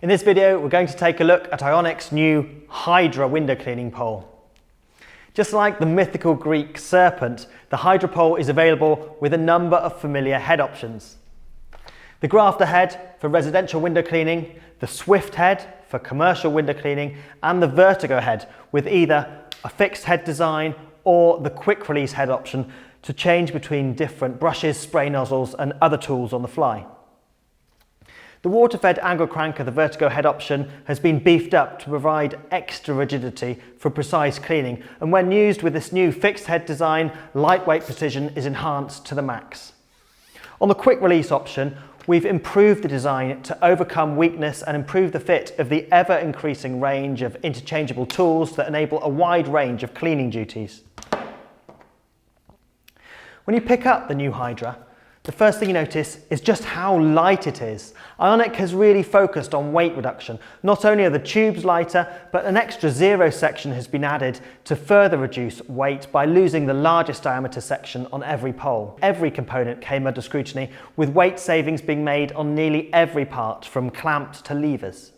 In this video, we're going to take a look at Ionic's new Hydra window cleaning pole. Just like the mythical Greek serpent, the Hydra pole is available with a number of familiar head options. The Grafter head for residential window cleaning, the Swift head for commercial window cleaning, and the Vertigo head with either a fixed head design or the quick release head option to change between different brushes, spray nozzles, and other tools on the fly. The Waterfed angle crank of the Vertigo head option has been beefed up to provide extra rigidity for precise cleaning, and when used with this new fixed head design, lightweight precision is enhanced to the max. On the quick release option, we've improved the design to overcome weakness and improve the fit of the ever-increasing range of interchangeable tools that enable a wide range of cleaning duties. When you pick up the new Hydra, the first thing you notice is just how light it is. Ionic has really focused on weight reduction. Not only are the tubes lighter, but an extra zero section has been added to further reduce weight by losing the largest diameter section on every pole. Every component came under scrutiny, with weight savings being made on nearly every part, from clamps to levers.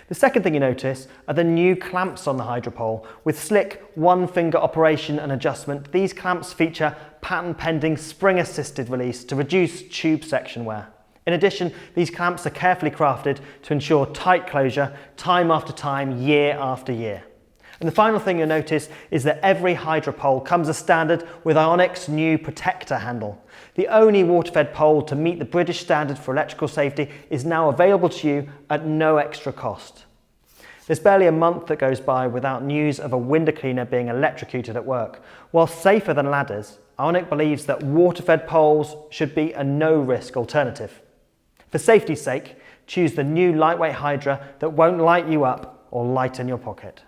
The second thing you notice are the new clamps on the Hydra pole. With slick one-finger operation and adjustment, these clamps feature patent-pending spring-assisted release to reduce tube section wear. In addition, these clamps are carefully crafted to ensure tight closure time after time, year after year. And the final thing you'll notice is that every Hydra pole comes as standard with Ionic's new protector handle. The only water-fed pole to meet the British standard for electrical safety is now available to you at no extra cost. There's barely a month that goes by without news of a window cleaner being electrocuted at work. While safer than ladders, Ionic believes that water-fed poles should be a no-risk alternative. For safety's sake, choose the new lightweight Hydra that won't light you up or lighten your pocket.